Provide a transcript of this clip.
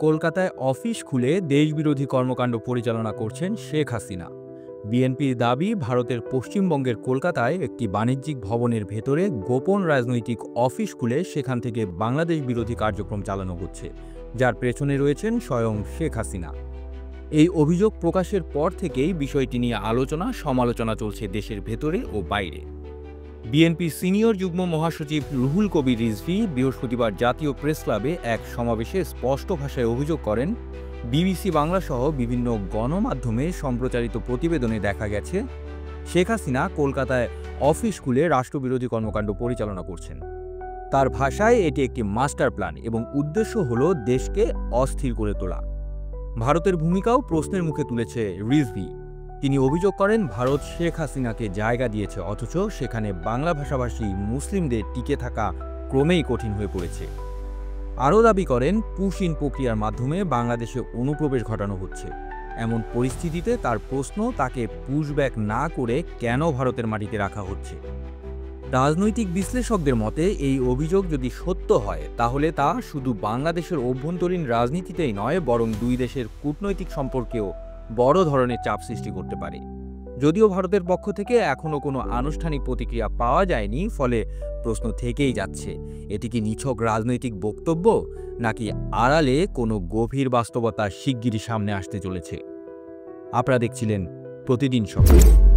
কলকাতায় অফিস খুলে দেশবিরোধী কর্মকাণ্ড পরিচালনা করছেন শেখ হাসিনা। বিএনপির দাবি, ভারতের পশ্চিমবঙ্গের কলকাতায় একটি বাণিজ্যিক ভবনের ভেতরে গোপন রাজনৈতিক অফিস খুলে সেখান থেকে বাংলাদেশ বিরোধী কার্যক্রম চালানো হচ্ছে, যার পেছনে রয়েছেন স্বয়ং শেখ হাসিনা। এই অভিযোগ প্রকাশের পর থেকেই বিষয়টি নিয়ে আলোচনা সমালোচনা চলছে দেশের ভেতরে ও বাইরে। বিএনপি সিনিয়র যুগ্ম মহাসচিব রুহুল কবির রিজভী বৃহস্পতিবার জাতীয় প্রেস ক্লাবে এক সমাবেশে স্পষ্ট ভাষায় অভিযোগ করেন, বিবিসি বাংলাসহ বিভিন্ন গণমাধ্যমে সম্প্রচারিত প্রতিবেদনে দেখা গেছে শেখ হাসিনা কলকাতায় অফিস খুলে রাষ্ট্রবিরোধী কর্মকাণ্ড পরিচালনা করছেন। তার ভাষায় এটি একটি মাস্টার প্ল্যান এবং উদ্দেশ্য হল দেশকে অস্থির করে তোলা। ভারতের ভূমিকাও প্রশ্নের মুখে তুলেছে রিজভী। তিনি অভিযোগ করেন, ভারত শেখ হাসিনাকে জায়গা দিয়েছে, অথচ সেখানে বাংলা ভাষাভাষী মুসলিমদের টিকে থাকা ক্রমেই কঠিন হয়ে পড়েছে। আরও দাবি করেন, পুশ ইন প্রক্রিয়ার মাধ্যমে বাংলাদেশে অনুপ্রবেশ ঘটানো হচ্ছে। এমন পরিস্থিতিতে তার প্রশ্ন, তাকে পুশব্যাক না করে কেন ভারতের মাটিতে রাখা হচ্ছে। রাজনৈতিক বিশ্লেষকদের মতে, এই অভিযোগ যদি সত্য হয় তাহলে তা শুধু বাংলাদেশের অভ্যন্তরীণ রাজনীতিতেই নয়, বরং দুই দেশের কূটনৈতিক সম্পর্কেও বড় ধরনের চাপ সৃষ্টি করতে পারে। যদিও ভারতের পক্ষ থেকে এখনও কোনো আনুষ্ঠানিক প্রতিক্রিয়া পাওয়া যায়নি, ফলে প্রশ্ন থেকেই যাচ্ছে, এটি কি নিছক রাজনৈতিক বক্তব্য, নাকি আড়ালে কোনো গভীর বাস্তবতা শিগগিরই সামনে আসতে চলেছে। আপনারা দেখছিলেন প্রতিদিন সকাল।